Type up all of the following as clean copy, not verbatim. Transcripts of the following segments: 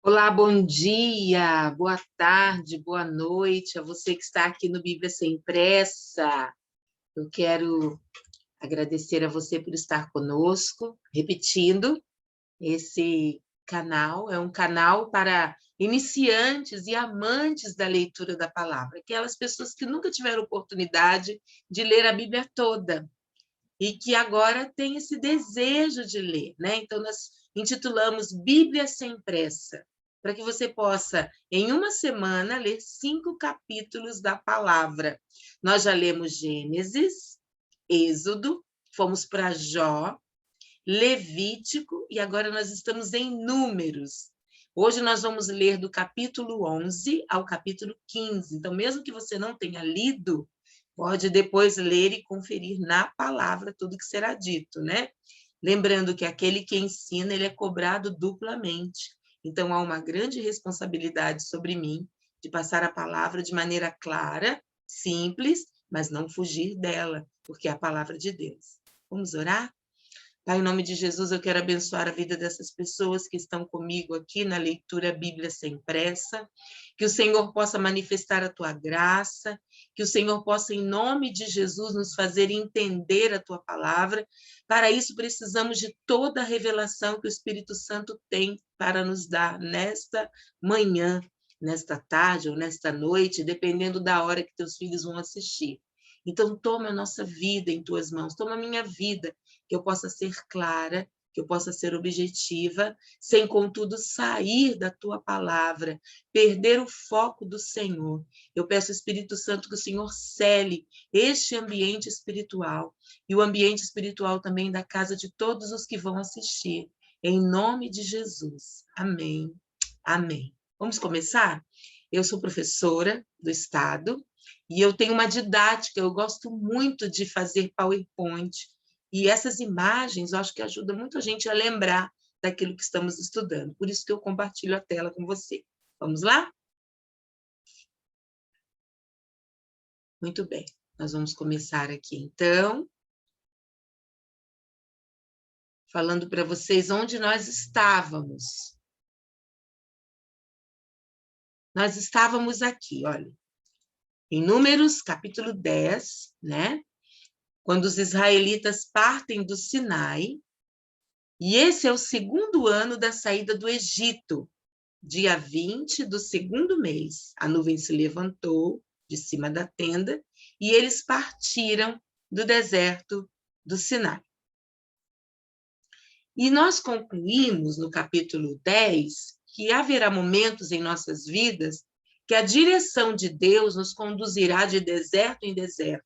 Olá, bom dia, boa tarde, boa noite a você que está aqui no Bíblia Sem Pressa. Eu quero agradecer a você por estar conosco. Repetindo, esse canal é um canal para iniciantes e amantes da leitura da palavra, aquelas pessoas que nunca tiveram oportunidade de ler a Bíblia toda e que agora têm esse desejo de ler, né? Então, nós intitulamos Bíblia Sem Pressa, para que você possa, em uma semana, ler 5 capítulos da palavra. Nós já lemos Gênesis, Êxodo, fomos para Jó, Levítico, e agora nós estamos em Números. Hoje nós vamos ler do capítulo 11 ao capítulo 15. Então, mesmo que você não tenha lido, pode depois ler e conferir na palavra tudo que será dito, né? Lembrando que aquele que ensina, ele é cobrado duplamente. Então, há uma grande responsabilidade sobre mim de passar a palavra de maneira clara, simples, mas não fugir dela, porque é a palavra de Deus. Vamos orar? Pai, em nome de Jesus, eu quero abençoar a vida dessas pessoas que estão comigo aqui na leitura Bíblia Sem Pressa, que o Senhor possa manifestar a tua graça, que o Senhor possa, em nome de Jesus, nos fazer entender a tua palavra. Para isso, precisamos de toda a revelação que o Espírito Santo tem para nos dar nesta manhã, nesta tarde ou nesta noite, dependendo da hora que teus filhos vão assistir. Então, toma a nossa vida em tuas mãos, toma a minha vida, que eu possa ser clara, que eu possa ser objetiva, sem, contudo, sair da tua palavra, perder o foco do Senhor. Eu peço, Espírito Santo, que o Senhor cele este ambiente espiritual e o ambiente espiritual também da casa de todos os que vão assistir. Em nome de Jesus. Amém. Amém. Vamos começar? Eu sou professora do Estado e eu tenho uma didática, eu gosto muito de fazer PowerPoint. E essas imagens, eu acho que ajudam muito a gente a lembrar daquilo que estamos estudando. Por isso que eu compartilho a tela com você. Vamos lá? Muito bem. Nós vamos começar aqui, então, falando para vocês onde nós estávamos. Nós estávamos aqui, olha, em Números, capítulo 10, né? Quando os israelitas partem do Sinai, e esse é o segundo ano da saída do Egito. Dia 20 do segundo mês, a nuvem se levantou de cima da tenda e eles partiram do deserto do Sinai. E nós concluímos no capítulo 10 que haverá momentos em nossas vidas que a direção de Deus nos conduzirá de deserto em deserto,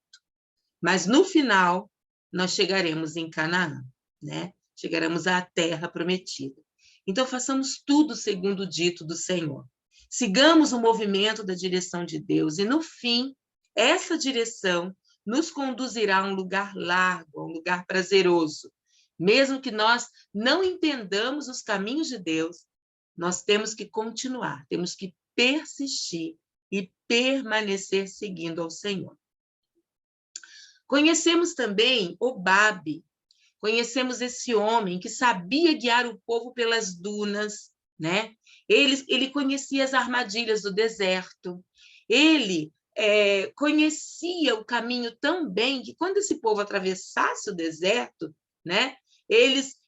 mas no final nós chegaremos em Canaã, né? Chegaremos à terra prometida. Então, façamos tudo segundo o dito do Senhor. Sigamos o movimento da direção de Deus e, no fim, essa direção nos conduzirá a um lugar largo, a um lugar prazeroso. Mesmo que nós não entendamos os caminhos de Deus, nós temos que continuar, temos que persistir e permanecer seguindo ao Senhor. Conhecemos também Obabe. Conhecemos esse homem que sabia guiar o povo pelas dunas, né? Ele conhecia as armadilhas do deserto. Ele conhecia o caminho tão bem que quando esse povo atravessasse o deserto, né? Eles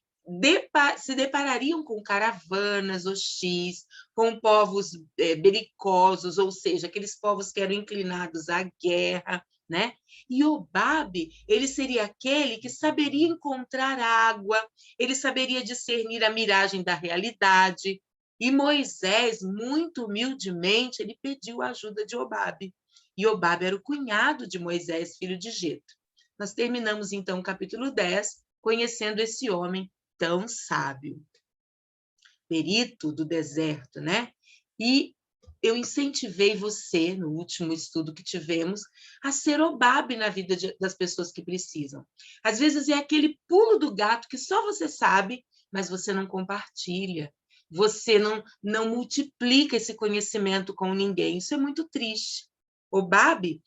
se deparariam com caravanas hostis, com povos belicosos, ou seja, aqueles povos que eram inclinados à guerra, né? E Obabe, ele seria aquele que saberia encontrar água, ele saberia discernir a miragem da realidade. E Moisés, muito humildemente, ele pediu a ajuda de Obabe. E Obabe era o cunhado de Moisés, filho de Jetro. Nós terminamos, então, o capítulo 10, conhecendo esse homem tão sábio. Perito do deserto, né? E eu incentivei você, no último estudo que tivemos, a ser Obabe na vida das pessoas que precisam. Às vezes é aquele pulo do gato que só você sabe, mas você não compartilha. Você não multiplica esse conhecimento com ninguém. Isso é muito triste. Obabe,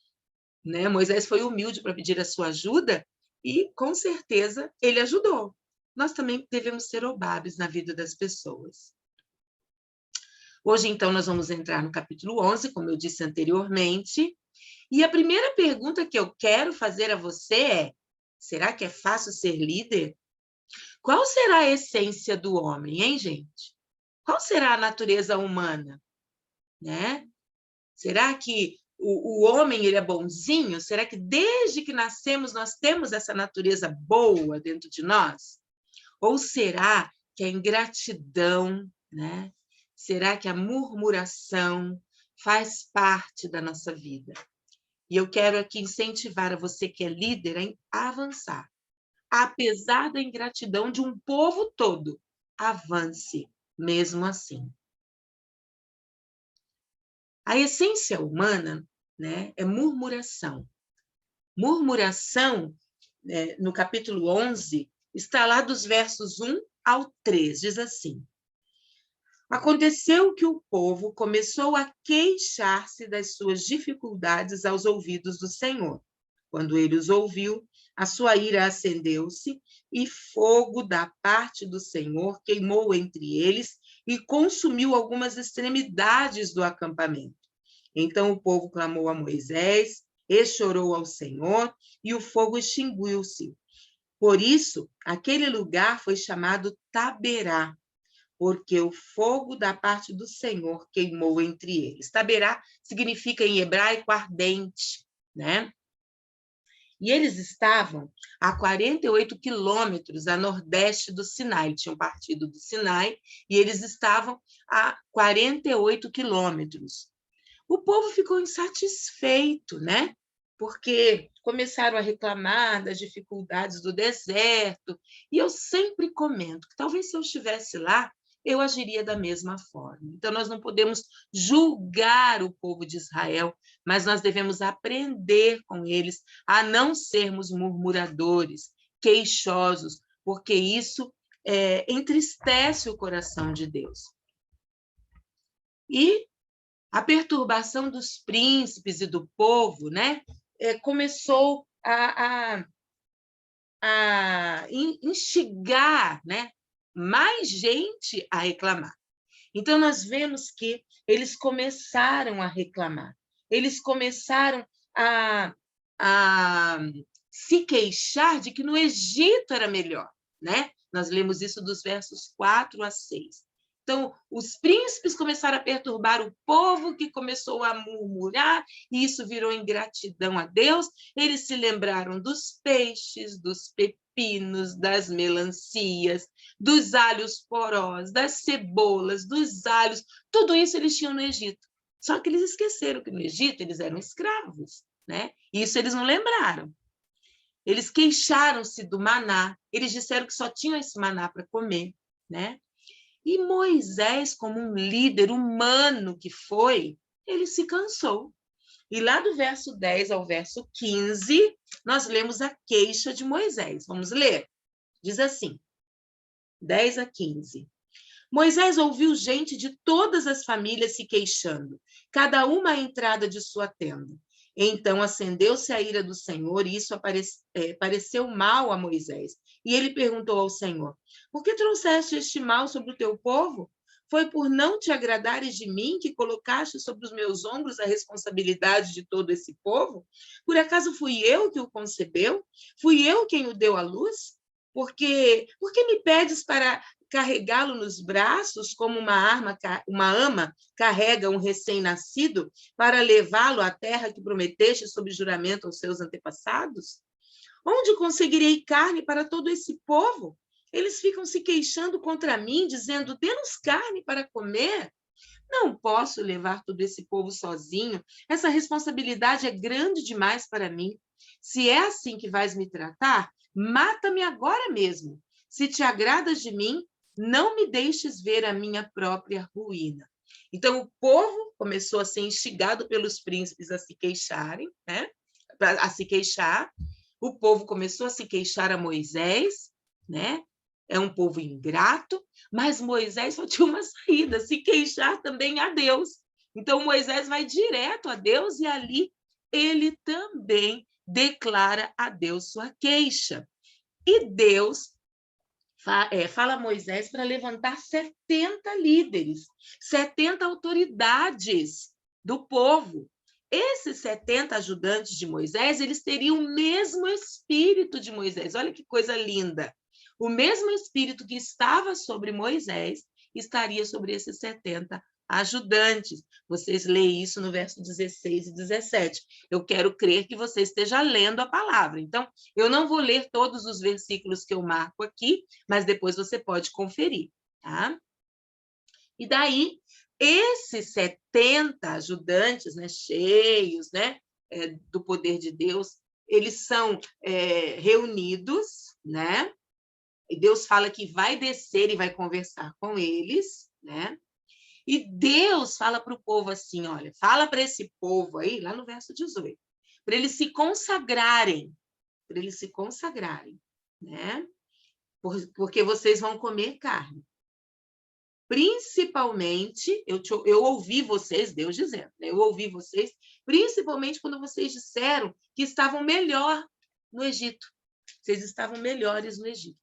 né? Moisés foi humilde para pedir a sua ajuda e, com certeza, ele ajudou. Nós também devemos ser Obabes na vida das pessoas. Hoje, então, nós vamos entrar no capítulo 11, como eu disse anteriormente, e a primeira pergunta que eu quero fazer a você é: será que é fácil ser líder? Qual será a essência do homem, hein, gente? Qual será a natureza humana, né? Será que o homem ele é bonzinho? Será que desde que nascemos nós temos essa natureza boa dentro de nós? Ou será que a ingratidão, né? Será que a murmuração faz parte da nossa vida? E eu quero aqui incentivar a você que é líder a avançar. Apesar da ingratidão de um povo todo, avance mesmo assim. A essência humana, né, é murmuração. Murmuração, no capítulo 11, está lá dos versos 1 ao 3, diz assim: aconteceu que o povo começou a queixar-se das suas dificuldades aos ouvidos do Senhor. Quando ele os ouviu, a sua ira acendeu-se e fogo da parte do Senhor queimou entre eles e consumiu algumas extremidades do acampamento. Então o povo clamou a Moisés e chorou ao Senhor, e o fogo extinguiu-se. Por isso, aquele lugar foi chamado Taberá, porque o fogo da parte do Senhor queimou entre eles. Taberá significa em hebraico ardente, né? E eles estavam a 48 quilômetros a nordeste do Sinai, tinham partido do Sinai, e eles estavam a 48 quilômetros. O povo ficou insatisfeito, né? Porque começaram a reclamar das dificuldades do deserto, e eu sempre comento que talvez se eu estivesse lá, eu agiria da mesma forma. Então, nós não podemos julgar o povo de Israel, mas nós devemos aprender com eles a não sermos murmuradores, queixosos, porque isso entristece o coração de Deus. E a perturbação dos príncipes e do povo, né, começou a instigar, né, mais gente a reclamar. Então, nós vemos que eles começaram a reclamar, eles começaram a se queixar de que no Egito era melhor, né? Nós lemos isso dos versos 4 a 6. Então, os príncipes começaram a perturbar o povo, que começou a murmurar, e isso virou ingratidão a Deus. Eles se lembraram dos peixes, dos pepinos, das melancias, dos alhos porós, das cebolas, dos alhos, tudo isso eles tinham no Egito. Só que eles esqueceram que no Egito eles eram escravos, né? Isso eles não lembraram. Eles queixaram-se do maná, eles disseram que só tinham esse maná para comer, né? E Moisés, como um líder humano que foi, ele se cansou. E lá do verso 10 ao verso 15, nós lemos a queixa de Moisés. Vamos ler? Diz assim, 10 a 15. Moisés ouviu gente de todas as famílias se queixando, cada uma à entrada de sua tenda. Então acendeu-se a ira do Senhor, e isso pareceu mal a Moisés. E ele perguntou ao Senhor: por que trouxeste este mal sobre o teu povo? Foi por não te agradares de mim que colocaste sobre os meus ombros a responsabilidade de todo esse povo? Por acaso fui eu que o concebeu? Fui eu quem o deu à luz? Por que me pedes para carregá-lo nos braços como uma ama carrega um recém-nascido para levá-lo à terra que prometeste sob juramento aos seus antepassados? Onde conseguirei carne para todo esse povo? Eles ficam se queixando contra mim, dizendo: dê-nos carne para comer. Não posso levar todo esse povo sozinho. Essa responsabilidade é grande demais para mim. Se é assim que vais me tratar, mata-me agora mesmo. Se te agradas de mim, não me deixes ver a minha própria ruína. Então, o povo começou a ser instigado pelos príncipes a se queixarem, né? A se queixar. O povo começou a se queixar a Moisés, né? É um povo ingrato, mas Moisés só tinha uma saída, se queixar também a Deus. Então, Moisés vai direto a Deus e ali ele também declara a Deus sua queixa. E Deus fala a Moisés para levantar 70 líderes, 70 autoridades do povo. Esses 70 ajudantes de Moisés, eles teriam o mesmo espírito de Moisés. Olha que coisa linda. O mesmo espírito que estava sobre Moisés estaria sobre esses 70 ajudantes. Vocês leem isso no verso 16 e 17. Eu quero crer que você esteja lendo a palavra. Então, eu não vou ler todos os versículos que eu marco aqui, mas depois você pode conferir, tá? E daí, esses 70 ajudantes, né, cheios, né, do poder de Deus, eles são reunidos, né? E Deus fala que vai descer e vai conversar com eles, né? E Deus fala para o povo assim, olha, fala para esse povo aí, lá no verso 18, para eles se consagrarem, né? Porque vocês vão comer carne. Principalmente, eu ouvi vocês, Deus dizendo, né? Eu ouvi vocês, principalmente quando vocês disseram que estavam melhor no Egito. Vocês estavam melhores no Egito.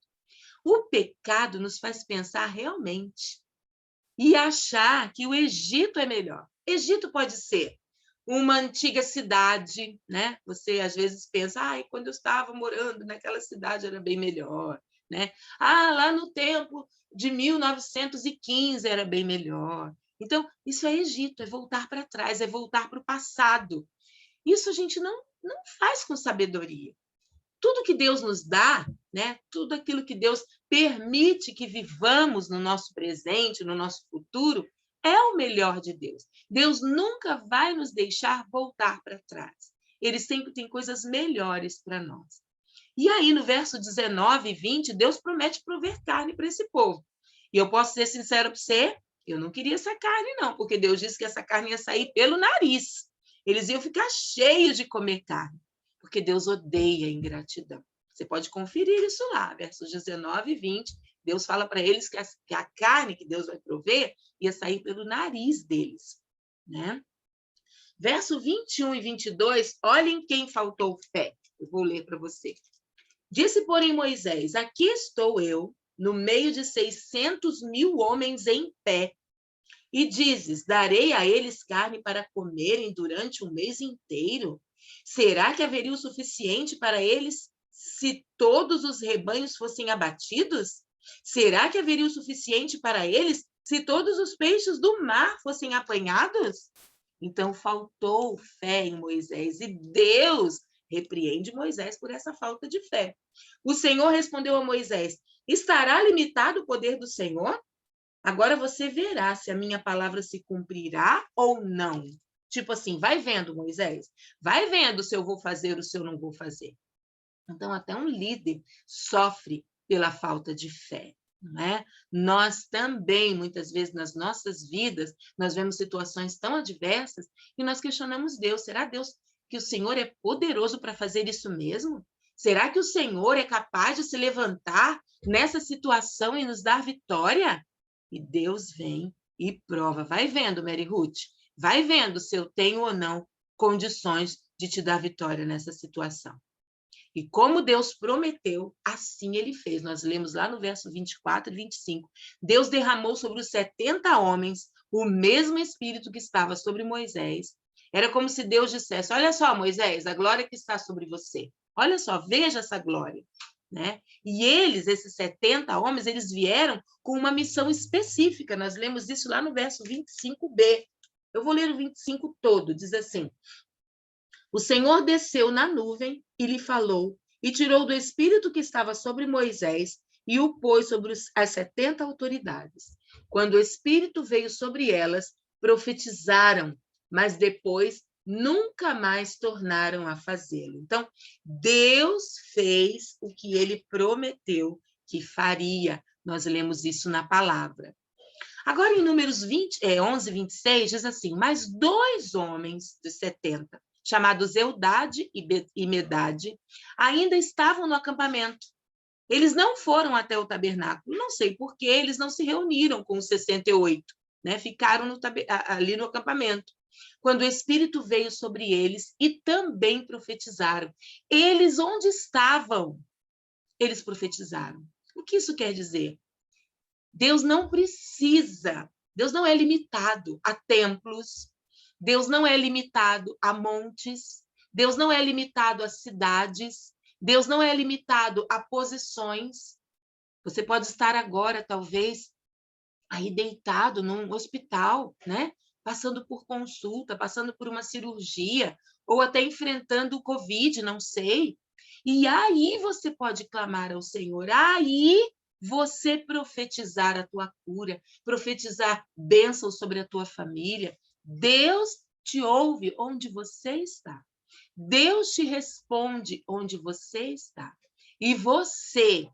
O pecado nos faz pensar realmente e achar que o Egito é melhor. Egito pode ser uma antiga cidade, né? Você às vezes pensa, quando eu estava morando naquela cidade era bem melhor, né? Lá no tempo de 1915 era bem melhor. Então, isso é Egito, é voltar para trás, é voltar para o passado. Isso a gente não faz com sabedoria. Tudo que Deus nos dá, né? Tudo aquilo que Deus permite que vivamos no nosso presente, no nosso futuro, é o melhor de Deus. Deus nunca vai nos deixar voltar para trás. Ele sempre tem coisas melhores para nós. E aí, no verso 19 e 20, Deus promete prover carne para esse povo. E eu posso ser sincero para você, eu não queria essa carne, não, porque Deus disse que essa carne ia sair pelo nariz. Eles iam ficar cheios de comer carne, porque Deus odeia a ingratidão. Você pode conferir isso lá, versos 19 e 20. Deus fala para eles que a carne que Deus vai prover ia sair pelo nariz deles, né? Verso 21 e 22, olhem quem faltou fé. Eu vou ler para você. Disse, porém, Moisés, aqui estou eu, no meio de 600.000 homens em pé, e dizes, darei a eles carne para comerem durante um mês inteiro? Será que haveria o suficiente para eles se todos os rebanhos fossem abatidos? Será que haveria o suficiente para eles se todos os peixes do mar fossem apanhados? Então, faltou fé em Moisés, e Deus repreende Moisés por essa falta de fé. O Senhor respondeu a Moisés, estará limitado o poder do Senhor? Agora você verá se a minha palavra se cumprirá ou não. Tipo assim, vai vendo, Moisés. Vai vendo se eu vou fazer ou se eu não vou fazer. Então, até um líder sofre pela falta de fé, não é? Nós também, muitas vezes, nas nossas vidas, nós vemos situações tão adversas e nós questionamos Deus. Será, Deus, que o Senhor é poderoso para fazer isso mesmo? Será que o Senhor é capaz de se levantar nessa situação e nos dar vitória? E Deus vem e prova. Vai vendo, Mary Ruth. Vai vendo se eu tenho ou não condições de te dar vitória nessa situação. E como Deus prometeu, assim ele fez. Nós lemos lá no verso 24 e 25. Deus derramou sobre os 70 homens o mesmo espírito que estava sobre Moisés. Era como se Deus dissesse, olha só, Moisés, a glória que está sobre você. Olha só, veja essa glória. Né? E eles, esses 70 homens, eles vieram com uma missão específica. Nós lemos isso lá no verso 25b. Eu vou ler o 25 todo. Diz assim, o Senhor desceu na nuvem e lhe falou, e tirou do espírito que estava sobre Moisés e o pôs sobre as 70 autoridades. Quando o espírito veio sobre elas, profetizaram, mas depois nunca mais tornaram a fazê-lo. Então, Deus fez o que ele prometeu que faria. Nós lemos isso na palavra. Agora, em Números 11, 26, diz assim, mas 2 homens de 70, chamados Eldade e Medade, ainda estavam no acampamento. Eles não foram até o tabernáculo, não sei por que eles não se reuniram com os 68, né? Ficaram ali no acampamento. Quando o Espírito veio sobre eles e também profetizaram. Eles onde estavam? Eles profetizaram. O que isso quer dizer? Deus não precisa, Deus não é limitado a templos, Deus não é limitado a montes, Deus não é limitado a cidades, Deus não é limitado a posições. Você pode estar agora, talvez, aí deitado num hospital, né? Passando por consulta, passando por uma cirurgia, ou até enfrentando o Covid, não sei. E aí você pode clamar ao Senhor, aí você profetizar a tua cura, profetizar bênçãos sobre a tua família. Deus te ouve onde você está. Deus te responde onde você está. E você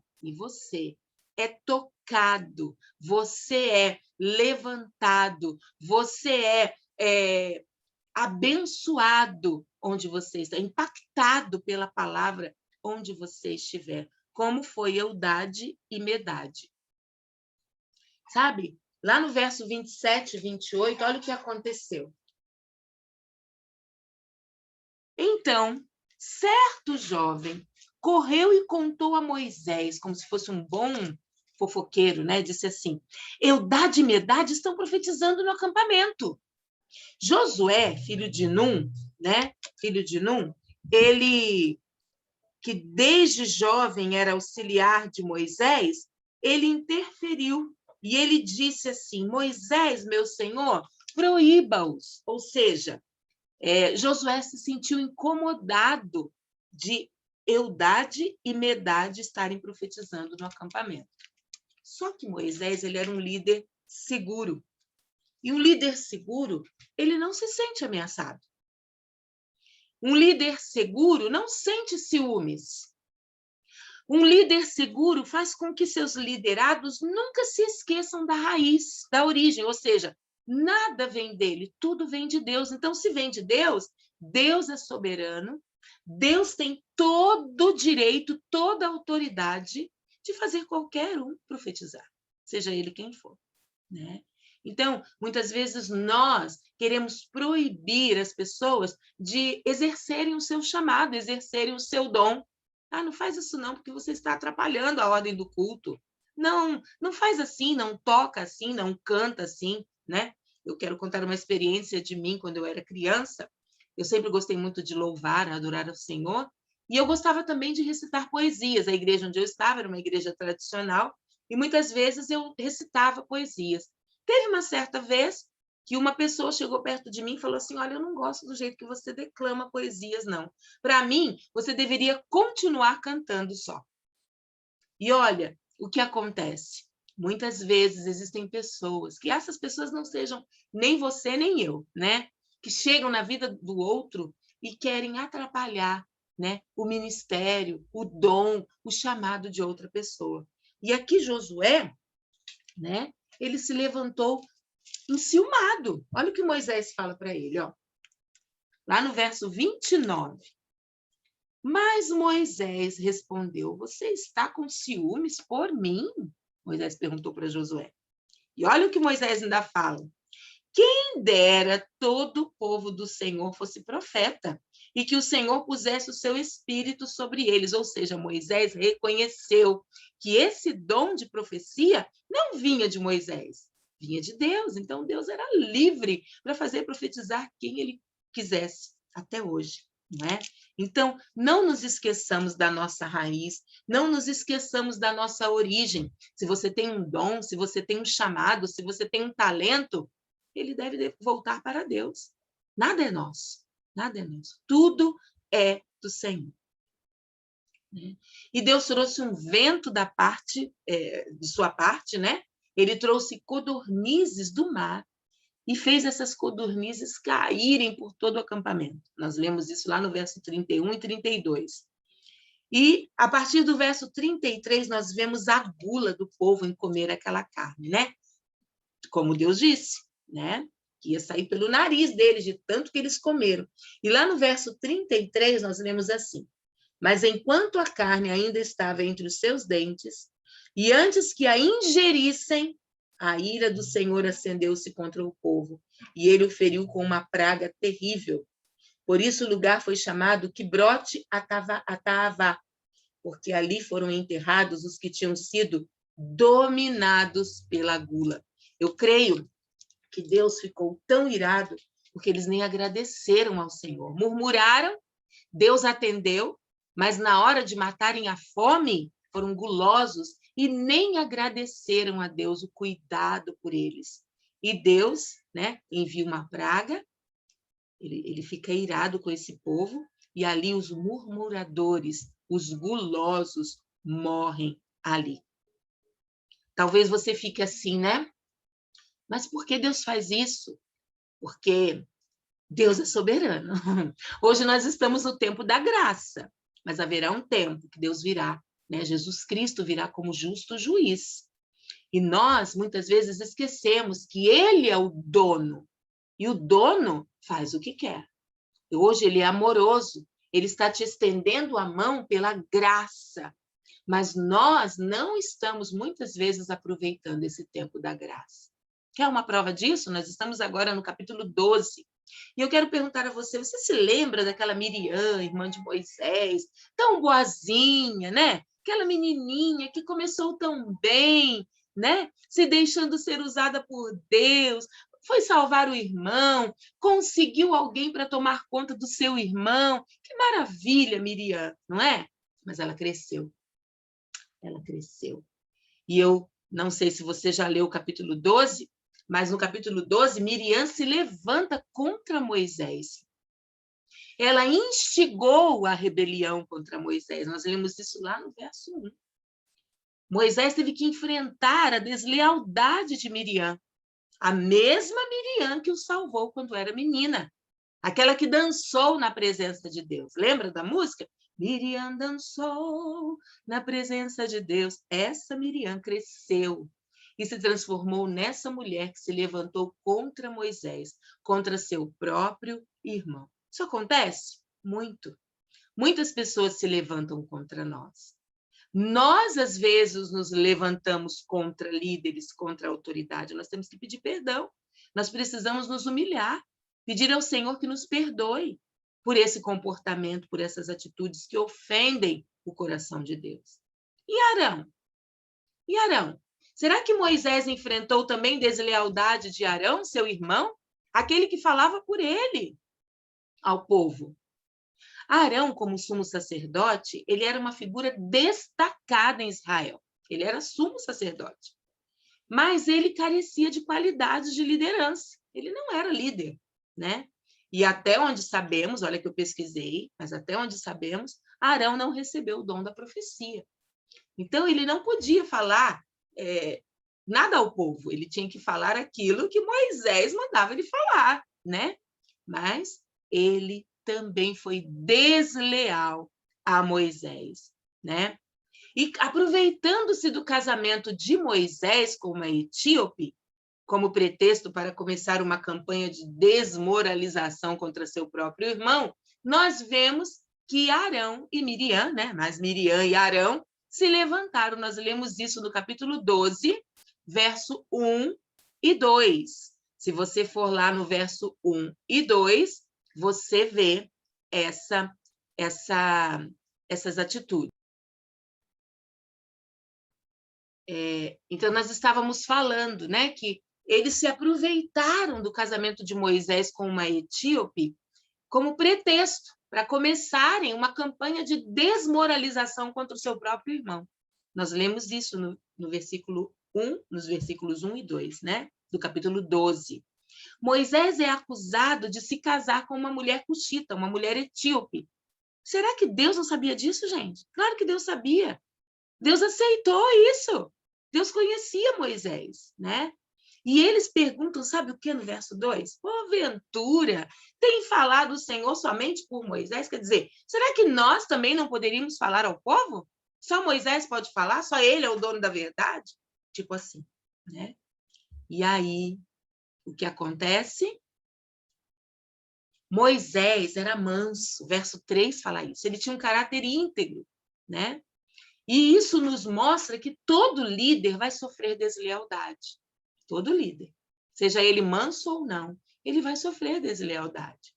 é tocado, você é levantado, você é abençoado onde você está, impactado pela palavra onde você estiver, como foi Eudade e Medade. Sabe? Lá no verso 27 e 28, olha o que aconteceu. Então, certo jovem correu e contou a Moisés, como se fosse um bom fofoqueiro, né? Disse assim: Eudade e Medade estão profetizando no acampamento. Josué, filho de Num, né? Filho de Num, ele que desde jovem era auxiliar de Moisés, ele interferiu e ele disse assim: Moisés, meu senhor, proíba-os. Ou seja, Josué se sentiu incomodado de Eudade e Medade estarem profetizando no acampamento. Só que Moisés ele era um líder seguro. E um líder seguro, ele não se sente ameaçado. Um líder seguro não sente ciúmes. Um líder seguro faz com que seus liderados nunca se esqueçam da raiz, da origem, ou seja, nada vem dele, tudo vem de Deus. Então, se vem de Deus, Deus é soberano, Deus tem todo o direito, toda a autoridade de fazer qualquer um profetizar, seja ele quem for, né? Então, muitas vezes nós queremos proibir as pessoas de exercerem o seu chamado, exercerem o seu dom. Ah, não faz isso não, porque você está atrapalhando a ordem do culto. Não, não faz assim, não toca assim, não canta assim, né? Eu quero contar uma experiência de mim quando eu era criança. Eu sempre gostei muito de louvar, adorar ao Senhor, e eu gostava também de recitar poesias. A igreja onde eu estava era uma igreja tradicional, e muitas vezes eu recitava poesias. Teve uma certa vez que uma pessoa chegou perto de mim e falou assim: olha, eu não gosto do jeito que você declama poesias, não. Para mim, você deveria continuar cantando só. E olha o que acontece. Muitas vezes existem pessoas, que essas pessoas não sejam nem você nem eu, né? Que chegam na vida do outro e querem atrapalhar, né? O ministério, o dom, o chamado de outra pessoa. E aqui Josué, né? Ele se levantou enciumado. Olha o que Moisés fala para ele, ó. Lá no verso 29. Mas Moisés respondeu: você está com ciúmes por mim? Moisés perguntou para Josué. E olha o que Moisés ainda fala. Quem dera todo o povo do Senhor fosse profeta, e que o Senhor pusesse o seu espírito sobre eles. Ou seja, Moisés reconheceu que esse dom de profecia não vinha de Moisés, vinha de Deus. Então, Deus era livre para fazer profetizar quem ele quisesse, até hoje. Não é? Então, não nos esqueçamos da nossa raiz, não nos esqueçamos da nossa origem. Se você tem um dom, se você tem um chamado, se você tem um talento, ele deve voltar para Deus. Nada é nosso, nada é nosso. Tudo é do Senhor. E Deus trouxe um vento de sua parte, né? Ele trouxe codornizes do mar e fez essas codornizes caírem por todo o acampamento. Nós lemos isso lá no verso 31 e 32. E, a partir do verso 33, nós vemos a gula do povo em comer aquela carne, né? Como Deus disse, né? Que ia sair pelo nariz deles, de tanto que eles comeram. E lá no verso 33, nós lemos assim: mas enquanto a carne ainda estava entre os seus dentes, e antes que a ingerissem, a ira do Senhor acendeu-se contra o povo, e ele o feriu com uma praga terrível. Por isso o lugar foi chamado Quibrote Ataavá, porque ali foram enterrados os que tinham sido dominados pela gula. Eu creio que Deus ficou tão irado porque eles nem agradeceram ao Senhor. Murmuraram, Deus atendeu, mas na hora de matarem a fome, foram gulosos e nem agradeceram a Deus o cuidado por eles. E Deus, né, envia uma praga, ele fica irado com esse povo, e ali os murmuradores, os gulosos, morrem ali. Talvez você fique assim, né? Mas por que Deus faz isso? Porque Deus é soberano. Hoje nós estamos no tempo da graça, mas haverá um tempo que Deus virá, né? Jesus Cristo virá como justo juiz. E nós, muitas vezes, esquecemos que ele é o dono, e o dono faz o que quer. E hoje ele é amoroso, ele está te estendendo a mão pela graça, mas nós não estamos, muitas vezes, aproveitando esse tempo da graça. Quer uma prova disso? Nós estamos agora no capítulo 12. E eu quero perguntar a você, você se lembra daquela Miriam, irmã de Moisés, tão boazinha, né? Aquela menininha que começou tão bem, né? Se deixando ser usada por Deus, foi salvar o irmão, conseguiu alguém para tomar conta do seu irmão. Que maravilha, Miriam, não é? Mas ela cresceu. Ela cresceu. E eu não sei se você já leu o capítulo 12, mas no capítulo 12, Miriam se levanta contra Moisés. Ela instigou a rebelião contra Moisés. Nós lemos isso lá no verso 1. Moisés teve que enfrentar a deslealdade de Miriam, a mesma Miriam que o salvou quando era menina, aquela que dançou na presença de Deus. Lembra da música? Miriam dançou na presença de Deus. Essa Miriam cresceu e se transformou nessa mulher que se levantou contra Moisés, contra seu próprio irmão. Isso acontece? Muito. Muitas pessoas se levantam contra nós. Nós, às vezes, nos levantamos contra líderes, contra a autoridade. Nós temos que pedir perdão. Nós precisamos nos humilhar, pedir ao Senhor que nos perdoe por esse comportamento, por essas atitudes que ofendem o coração de Deus. E Arão? E Arão? Será que Moisés enfrentou também deslealdade de Arão, seu irmão? Aquele que falava por ele ao povo. Arão, como sumo sacerdote, ele era uma figura destacada em Israel. Ele era sumo sacerdote. Mas ele carecia de qualidades de liderança. Ele não era líder, né? E até onde sabemos, olha que eu pesquisei, mas até onde sabemos, Arão não recebeu o dom da profecia. Então, ele não podia falar nada ao povo. Ele tinha que falar aquilo que Moisés mandava ele falar, né? Mas ele também foi desleal a Moisés, né? E aproveitando-se do casamento de Moisés com uma etíope, como pretexto para começar uma campanha de desmoralização contra seu próprio irmão, nós vemos que Arão e Miriam, né? Mas Miriam e Arão se levantaram. Nós lemos isso no capítulo 12, verso 1 e 2. Se você for lá no verso 1 e 2, você vê essas atitudes. Então, nós estávamos falando, né, que eles se aproveitaram do casamento de Moisés com uma etíope como pretexto para começarem uma campanha de desmoralização contra o seu próprio irmão. Nós lemos isso no versículo 1, nos versículos 1 e 2, né, do capítulo 12. Moisés é acusado de se casar com uma mulher cuxita, uma mulher etíope. Será que Deus não sabia disso, gente? Claro que Deus sabia. Deus aceitou isso. Deus conhecia Moisés, né? E eles perguntam, sabe o que no verso 2? Porventura, tem falado o Senhor somente por Moisés? Quer dizer, será que nós também não poderíamos falar ao povo? Só Moisés pode falar? Só ele é o dono da verdade? Tipo assim, né? E aí, o que acontece? Moisés era manso, verso 3 fala isso. Ele tinha um caráter íntegro, né? E isso nos mostra que todo líder vai sofrer deslealdade. Todo líder. Seja ele manso ou não, ele vai sofrer deslealdade.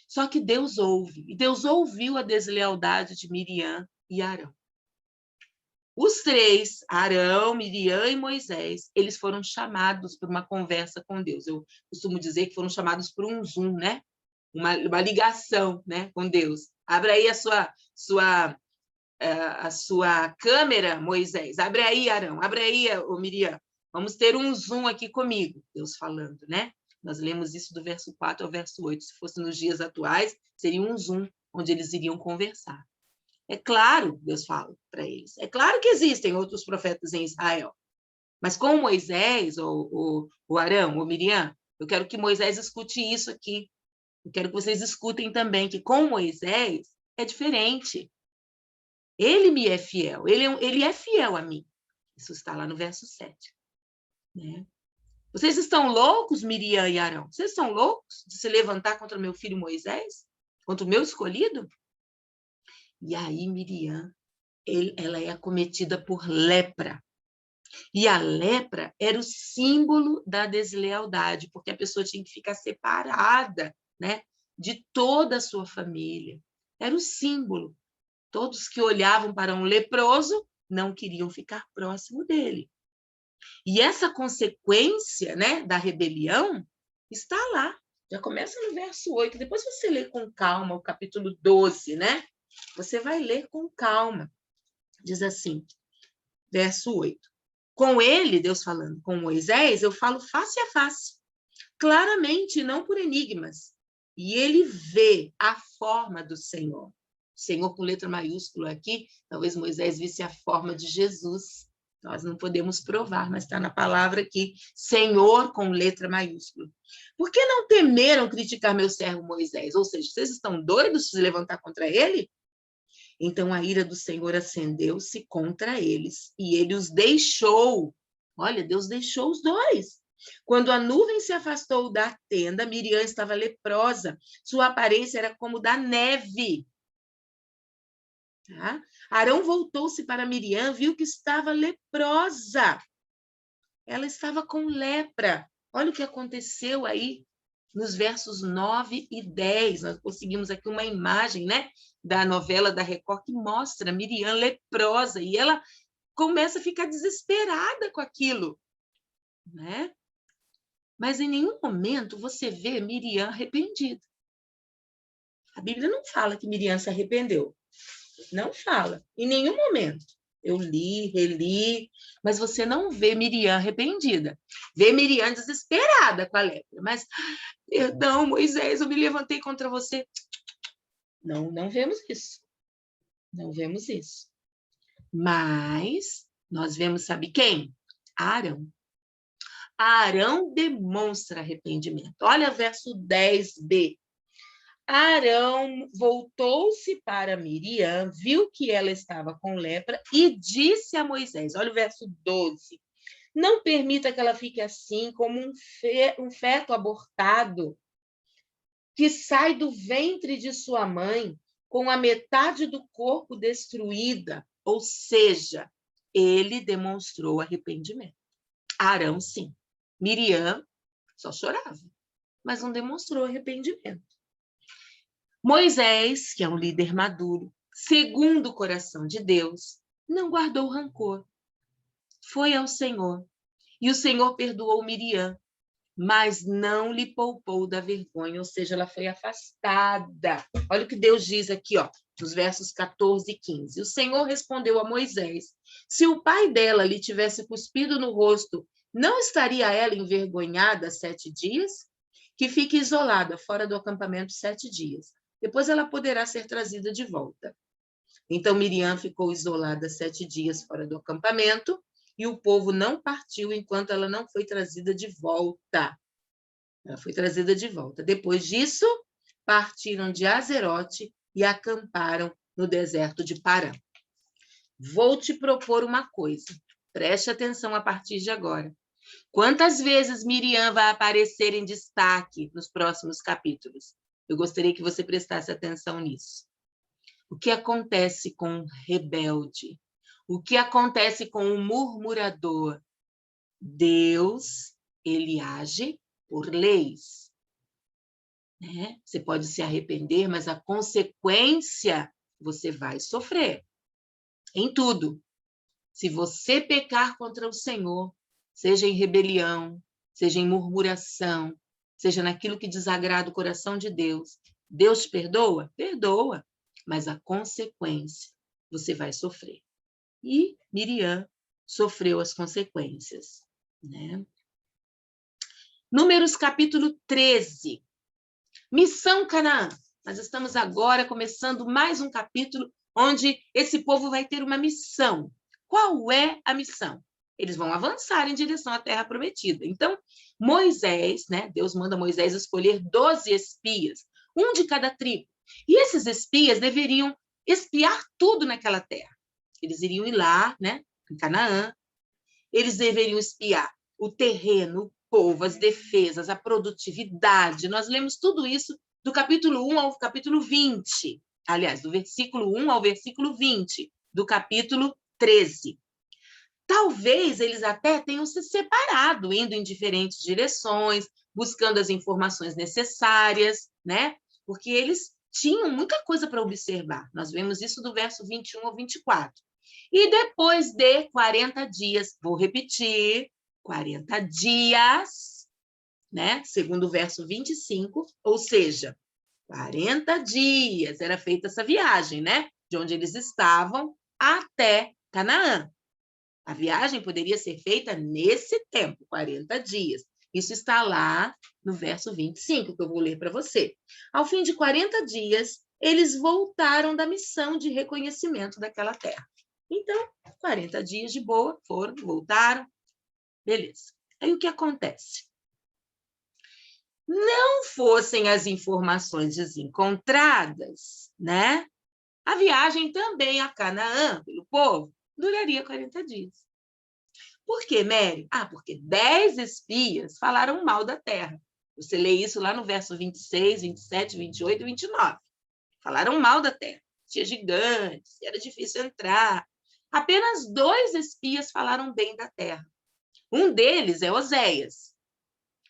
Só que Deus ouve. E Deus ouviu a deslealdade de Miriam e Arão. Os três, Arão, Miriam e Moisés, eles foram chamados para uma conversa com Deus. Eu costumo dizer que foram chamados por um Zoom, né? Uma ligação, né, com Deus. Abre aí a sua câmera, Moisés. Abre aí, Arão. Abre aí, Miriam. Vamos ter um Zoom aqui comigo, Deus falando, né? Nós lemos isso do verso 4 ao verso 8. Se fosse nos dias atuais, seria um Zoom, onde eles iriam conversar. É claro, Deus fala para eles, é claro que existem outros profetas em Israel, mas com Moisés, ou Arão, ou Miriam, eu quero que Moisés escute isso aqui. Eu quero que vocês escutem também que com Moisés é diferente. Ele me é fiel, ele é fiel a mim. Isso está lá no verso 7. Né? Vocês estão loucos, Miriam e Arão? Vocês estão loucos de se levantar contra meu filho Moisés? Contra o meu escolhido? E aí, Miriam, ela é acometida por lepra. E a lepra era o símbolo da deslealdade, porque a pessoa tinha que ficar separada, né, de toda a sua família. Era o símbolo. Todos que olhavam para um leproso não queriam ficar próximo dele. E essa consequência, né, da rebelião está lá. Já começa no verso 8. Depois você lê com calma o capítulo 12, né? Você vai ler com calma. Diz assim, verso 8. Com ele, Deus falando, com Moisés, eu falo face a face, claramente, não por enigmas. E ele vê a forma do Senhor. Senhor com letra maiúscula aqui, talvez Moisés visse a forma de Jesus. Nós não podemos provar, mas está na palavra aqui, Senhor com letra maiúscula. Por que não temeram criticar meu servo Moisés? Ou seja, vocês estão doidos de se levantar contra ele? Então a ira do Senhor acendeu-se contra eles, e ele os deixou. Olha, Deus deixou os dois. Quando a nuvem se afastou da tenda, Miriam estava leprosa. Sua aparência era como da neve. Tá? Arão voltou-se para Miriam, viu que estava leprosa. Ela estava com lepra. Olha o que aconteceu aí nos versos 9 e 10. Nós conseguimos aqui uma imagem, né, da novela da Record que mostra Miriam leprosa e ela começa a ficar desesperada com aquilo, né? Mas em nenhum momento você vê Miriam arrependida. A Bíblia não fala que Miriam se arrependeu. Não fala, em nenhum momento. Eu li, reli, mas você não vê Miriam arrependida. Vê Miriam desesperada com a lepra. Mas, perdão, Moisés, eu me levantei contra você. Não, não vemos isso. Não vemos isso. Mas nós vemos, sabe quem? Arão. Arão demonstra arrependimento. Olha verso 10b. Arão voltou-se para Miriam, viu que ela estava com lepra e disse a Moisés, olha o verso 12, não permita que ela fique assim como um feto abortado que sai do ventre de sua mãe com a metade do corpo destruída, ou seja, ele demonstrou arrependimento. Arão, sim. Miriam só chorava, mas não demonstrou arrependimento. Moisés, que é um líder maduro, segundo o coração de Deus, não guardou rancor. Foi ao Senhor. E o Senhor perdoou Miriam, mas não lhe poupou da vergonha, ou seja, ela foi afastada. Olha o que Deus diz aqui, ó, nos versos 14 e 15. O Senhor respondeu a Moisés, se o pai dela lhe tivesse cuspido no rosto, não estaria ela envergonhada 7 dias? Que fique isolada, fora do acampamento 7 dias. Depois ela poderá ser trazida de volta. Então Miriam ficou isolada 7 dias fora do acampamento e o povo não partiu enquanto ela não foi trazida de volta. Ela foi trazida de volta. Depois disso, partiram de Azerote e acamparam no deserto de Parã. Vou te propor uma coisa. Preste atenção a partir de agora. Quantas vezes Miriam vai aparecer em destaque nos próximos capítulos? Eu gostaria que você prestasse atenção nisso. O que acontece com o rebelde? O que acontece com o murmurador? Deus, ele age por leis. Né? Você pode se arrepender, mas a consequência você vai sofrer. Em tudo. Se você pecar contra o Senhor, seja em rebelião, seja em murmuração, seja naquilo que desagrada o coração de Deus, Deus te perdoa? Perdoa, mas a consequência você vai sofrer. E Miriam sofreu as consequências, né? Números capítulo 13. Missão Canaã. Nós estamos agora começando mais um capítulo onde esse povo vai ter uma missão. Qual é a missão? Eles vão avançar em direção à terra prometida. Então, Moisés, né? Deus manda Moisés escolher 12 espias, um de cada tribo. E esses espias deveriam espiar tudo naquela terra. Eles iriam ir lá, né? Em Canaã. Eles deveriam espiar o terreno, o povo, as defesas, a produtividade. Nós lemos tudo isso do capítulo 1 ao capítulo 20. Aliás, do versículo 1 ao versículo 20, do capítulo 13. Talvez eles até tenham se separado, indo em diferentes direções, buscando as informações necessárias, né? Porque eles tinham muita coisa para observar. Nós vemos isso do verso 21 ao 24. E depois de 40 dias, vou repetir, 40 dias, né? Segundo o verso 25, ou seja, 40 dias era feita essa viagem, né? De onde eles estavam até Canaã. A viagem poderia ser feita nesse tempo, 40 dias. Isso está lá no verso 25, que eu vou ler para você. Ao fim de 40 dias, eles voltaram da missão de reconhecimento daquela terra. Então, 40 dias de boa, foram, voltaram, beleza. Aí o que acontece? Não fossem as informações desencontradas, né? A viagem também a Canaã, pelo povo, duraria 40 dias. Por quê, Mary? Porque 10 espias falaram mal da terra. Você lê isso lá no verso 26, 27, 28 e 29. Falaram mal da terra. Tinha gigantes, era difícil entrar. Apenas 2 espias falaram bem da terra. Um deles é Oséias,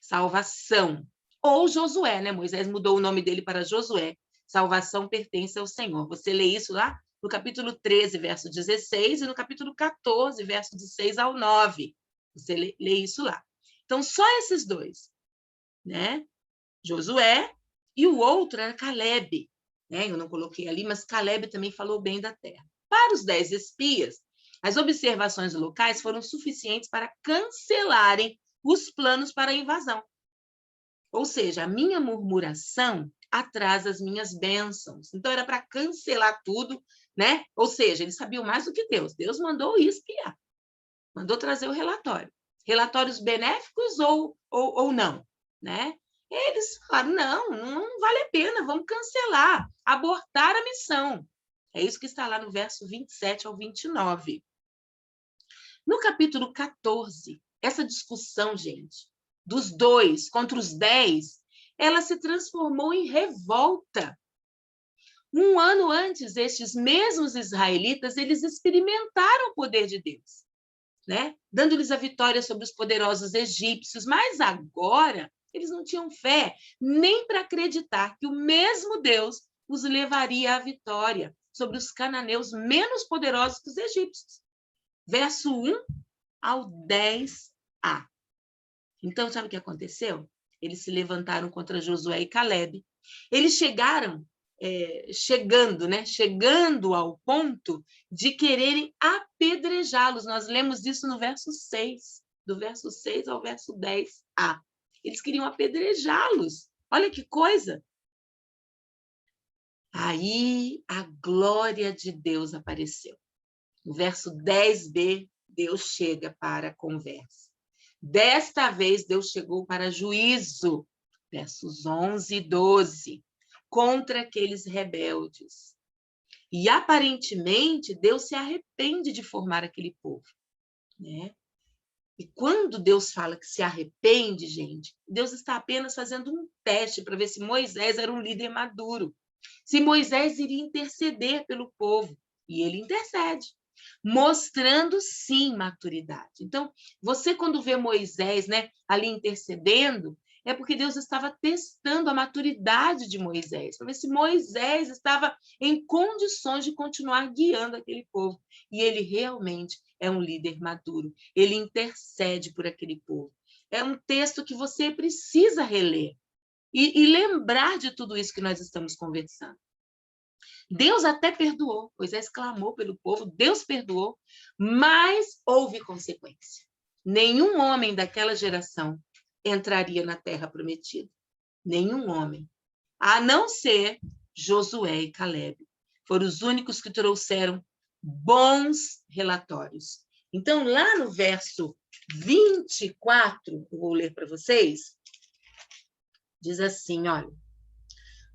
salvação. Ou Josué, né? Moisés mudou o nome dele para Josué. Salvação pertence ao Senhor. Você lê isso lá no capítulo 13, verso 16, e no capítulo 14, verso de 6 ao 9. Você lê isso lá. Então, só esses 2, né? Josué e o outro era Calebe, né? Eu não coloquei ali, mas Calebe também falou bem da terra. Para os 10 espias, as observações locais foram suficientes para cancelarem os planos para a invasão. Ou seja, a minha murmuração atrasa as minhas bênçãos. Então, era para cancelar tudo, né? Ou seja, eles sabiam mais do que Deus. Deus mandou ir espiar. Mandou trazer o relatório. Relatórios benéficos ou não, né? Eles falaram, não vale a pena, vamos cancelar, abortar a missão. É isso que está lá no verso 27 ao 29. No capítulo 14, essa discussão, gente, dos 2 contra os 10, ela se transformou em revolta. Um ano antes, estes mesmos israelitas, eles experimentaram o poder de Deus, né? Dando-lhes a vitória sobre os poderosos egípcios, mas agora eles não tinham fé nem para acreditar que o mesmo Deus os levaria à vitória sobre os cananeus menos poderosos que os egípcios. Verso 1 ao 10a. Então, sabe o que aconteceu? Eles se levantaram contra Josué e Calebe. Eles chegando ao ponto de quererem apedrejá-los. Nós lemos isso no verso 6, do verso 6 ao verso 10a. Eles queriam apedrejá-los. Olha que coisa! Aí a glória de Deus apareceu. No verso 10b, Deus chega para a conversa. Desta vez, Deus chegou para juízo, versos 11 e 12, contra aqueles rebeldes. E, aparentemente, Deus se arrepende de formar aquele povo, né? E quando Deus fala que se arrepende, gente, Deus está apenas fazendo um teste para ver se Moisés era um líder maduro, se Moisés iria interceder pelo povo. E ele intercede, mostrando, sim, maturidade. Então, você quando vê Moisés, né, ali intercedendo, É porque Deus estava testando a maturidade de Moisés, para ver se Moisés estava em condições de continuar guiando aquele povo. E ele realmente é um líder maduro. Ele intercede por aquele povo. É um texto que você precisa reler e lembrar de tudo isso que nós estamos conversando. Deus até perdoou, Moisés clamou pelo povo, Deus perdoou, mas houve consequência. Nenhum homem daquela geração entraria na terra prometida. Nenhum homem. A não ser Josué e Caleb. Foram os únicos que trouxeram bons relatórios. Então, lá no verso 24, eu vou ler para vocês, diz assim, olha: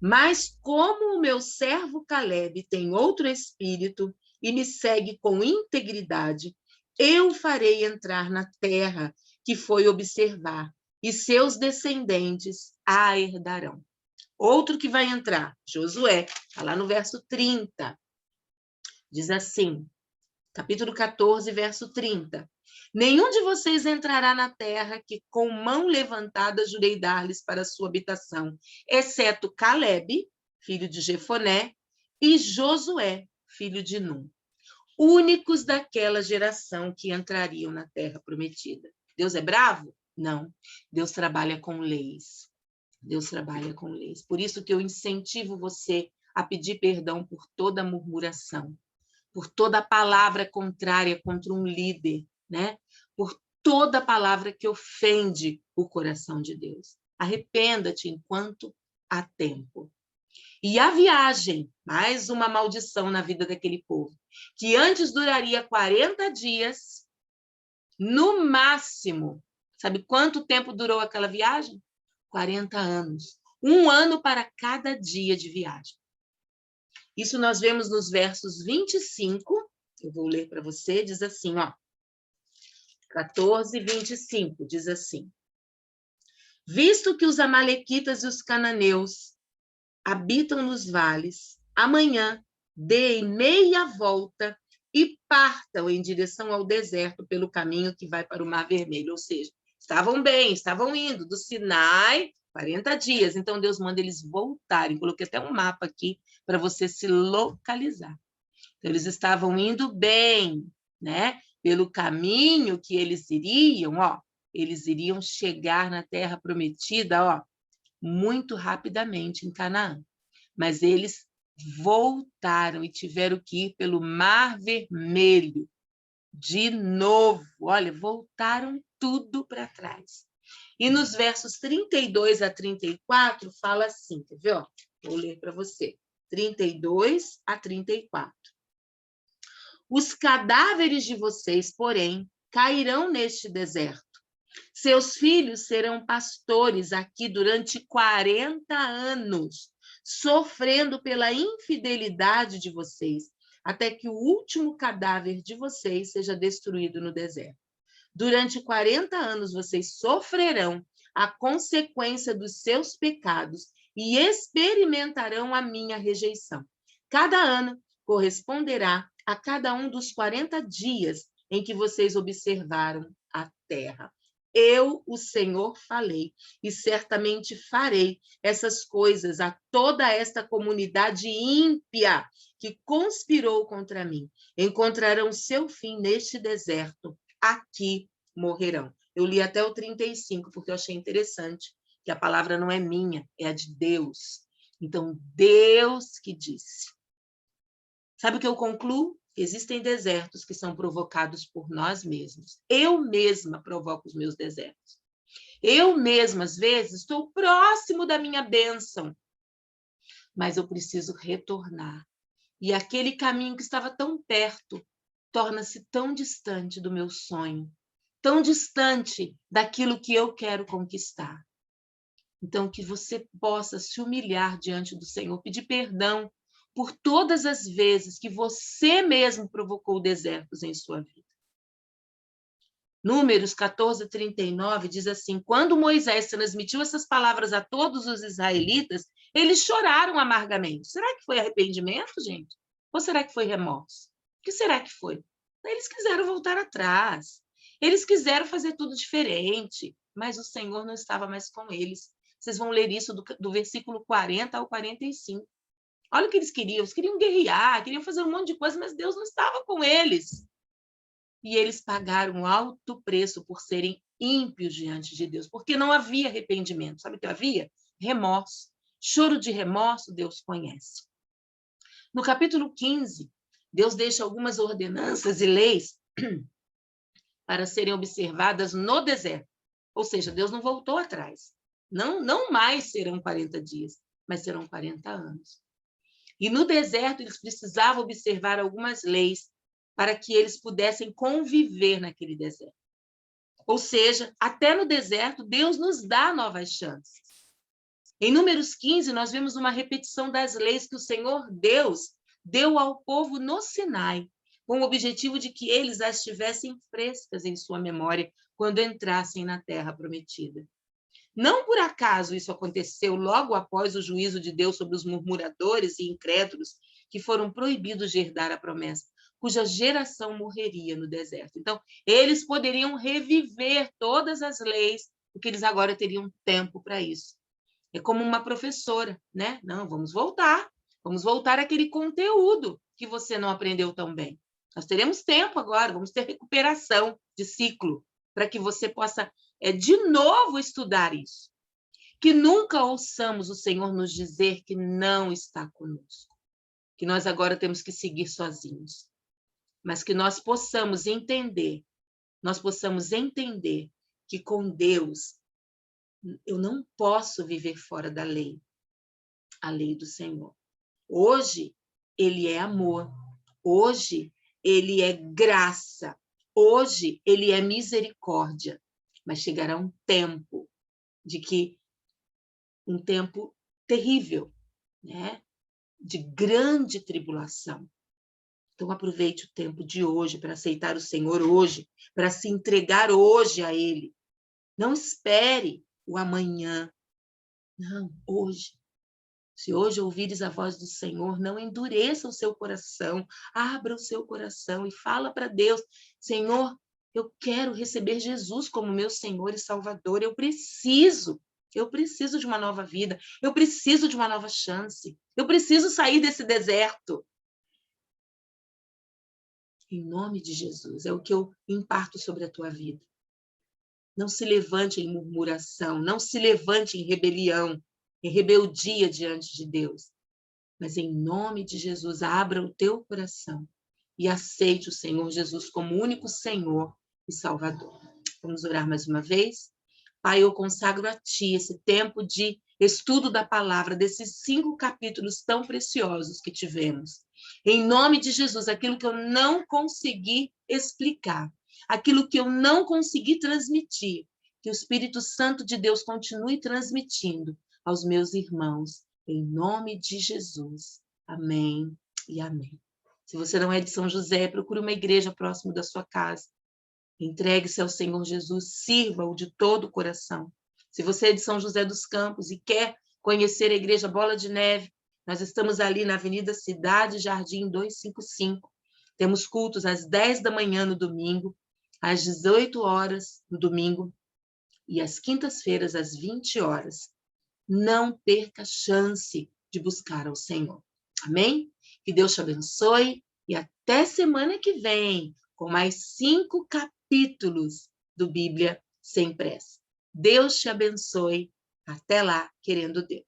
mas como o meu servo Caleb tem outro espírito e me segue com integridade, eu farei entrar na terra que foi observar, e seus descendentes a herdarão. Outro que vai entrar, Josué, está lá no verso 30. Diz assim, capítulo 14, verso 30. Nenhum de vocês entrará na terra que com mão levantada jurei dar-lhes para sua habitação, exceto Caleb, filho de Jefoné, e Josué, filho de Num, únicos daquela geração que entrariam na terra prometida. Deus é bravo? Não. Deus trabalha com leis. Deus trabalha com leis. Por isso que eu incentivo você a pedir perdão por toda murmuração, por toda palavra contrária contra um líder, né? Por toda palavra que ofende o coração de Deus. Arrependa-te enquanto há tempo. E a viagem, mais uma maldição na vida daquele povo, que antes duraria 40 dias, no máximo. Sabe quanto tempo durou aquela viagem? 40 anos. 1 ano para cada dia de viagem. Isso nós vemos nos versos 25, eu vou ler para você, diz assim, ó, 14, 25, diz assim: visto que os amalequitas e os cananeus habitam nos vales, amanhã deem meia volta e partam em direção ao deserto pelo caminho que vai para o Mar Vermelho. Ou seja, estavam bem, estavam indo do Sinai, 40 dias. Então, Deus manda eles voltarem. Coloquei até um mapa aqui para você se localizar. Então, eles estavam indo bem, né? Pelo caminho que eles iriam, ó, eles iriam chegar na terra prometida, ó, muito rapidamente em Canaã. Mas eles voltaram e tiveram que ir pelo Mar Vermelho de novo. Olha, voltaram tudo para trás. E nos versos 32 a 34 fala assim, quer ver? Ó, vou ler para você. 32 a 34. Os cadáveres de vocês, porém, cairão neste deserto. Seus filhos serão pastores aqui durante 40 anos, sofrendo pela infidelidade de vocês, até que o último cadáver de vocês seja destruído no deserto. Durante 40 anos vocês sofrerão a consequência dos seus pecados e experimentarão a minha rejeição. Cada ano corresponderá a cada um dos 40 dias em que vocês observaram a terra. Eu, o Senhor, falei, e certamente farei essas coisas a toda esta comunidade ímpia que conspirou contra mim. Encontrarão seu fim neste deserto, aqui morrerão. Eu li até o 35, porque eu achei interessante, que a palavra não é minha, é a de Deus. Então, Deus que disse. Sabe o que eu concluo? Existem desertos que são provocados por nós mesmos. Eu mesma provoco os meus desertos. Eu mesma, às vezes, estou próximo da minha bênção, mas eu preciso retornar. E aquele caminho que estava tão perto torna-se tão distante do meu sonho, tão distante daquilo que eu quero conquistar. Então, que você possa se humilhar diante do Senhor, pedir perdão por todas as vezes que você mesmo provocou desertos em sua vida. Números 14, 39 diz assim: quando Moisés transmitiu essas palavras a todos os israelitas, eles choraram amargamente. Será que foi arrependimento, gente? Ou será que foi remorso? O que será que foi? Eles quiseram voltar atrás. Eles quiseram fazer tudo diferente. mas o Senhor não estava mais com eles. Vocês vão ler isso do versículo 40 ao 45. Olha o que eles queriam guerrear, queriam fazer um monte de coisa, mas Deus não estava com eles. E eles pagaram alto preço por serem ímpios diante de Deus, porque não havia arrependimento. Sabe o que havia? Remorso. Choro de remorso, Deus conhece. No capítulo 15, Deus deixa algumas ordenanças e leis para serem observadas no deserto. Ou seja, Deus não voltou atrás. Não mais serão 40 dias, mas serão 40 anos. E no deserto eles precisavam observar algumas leis para que eles pudessem conviver naquele deserto. Ou seja, até no deserto, Deus nos dá novas chances. Em Números 15, nós vemos uma repetição das leis que o Senhor Deus deu ao povo no Sinai, com o objetivo de que eles as tivessem frescas em sua memória quando entrassem na terra prometida. Não por acaso isso aconteceu logo após o juízo de Deus sobre os murmuradores e incrédulos que foram proibidos de herdar a promessa, cuja geração morreria no deserto. Então, eles poderiam reviver todas as leis, porque eles agora teriam tempo para isso. É como uma professora, né? Não, vamos voltar àquele conteúdo que você não aprendeu tão bem. Nós teremos tempo agora, vamos ter recuperação de ciclo, para que você possa de novo estudar isso. Que nunca ouçamos o Senhor nos dizer que não está conosco, que nós agora temos que seguir sozinhos, mas que nós possamos entender que com Deus eu não posso viver fora da lei, a lei do Senhor. Hoje, Ele é amor. Hoje, Ele é graça. Hoje, Ele é misericórdia. Mas chegará um tempo um tempo terrível, né? De grande tribulação. Então, aproveite o tempo de hoje para aceitar o Senhor hoje, para se entregar hoje a Ele. Não espere o amanhã. Não, hoje. Se hoje ouvires a voz do Senhor, não endureça o seu coração, abra o seu coração e fala para Deus, Senhor, eu quero receber Jesus como meu Senhor e Salvador, eu preciso de uma nova vida, eu preciso de uma nova chance, eu preciso sair desse deserto. Em nome de Jesus, é o que eu imparto sobre a tua vida. Não se levante em murmuração, não se levante em rebelião, em rebeldia diante de Deus. Mas em nome de Jesus, abra o teu coração e aceite o Senhor Jesus como único Senhor e Salvador. Vamos orar mais uma vez? Pai, eu consagro a Ti esse tempo de estudo da palavra, desses 5 capítulos tão preciosos que tivemos. Em nome de Jesus, aquilo que eu não consegui explicar, aquilo que eu não consegui transmitir, que o Espírito Santo de Deus continue transmitindo aos meus irmãos, em nome de Jesus. Amém e amém. Se você não é de São José, procure uma igreja próximo da sua casa. Entregue-se ao Senhor Jesus, sirva-o de todo o coração. Se você é de São José dos Campos e quer conhecer a Igreja Bola de Neve, nós estamos ali na Avenida Cidade Jardim 255. Temos cultos às 10 da manhã no domingo, às 18 horas no domingo e às quintas-feiras às 20 horas. Não perca a chance de buscar ao Senhor. Amém? Que Deus te abençoe e até semana que vem com mais 5 capítulos do Bíblia Sem Pressa. Deus te abençoe. Até lá, querendo Deus.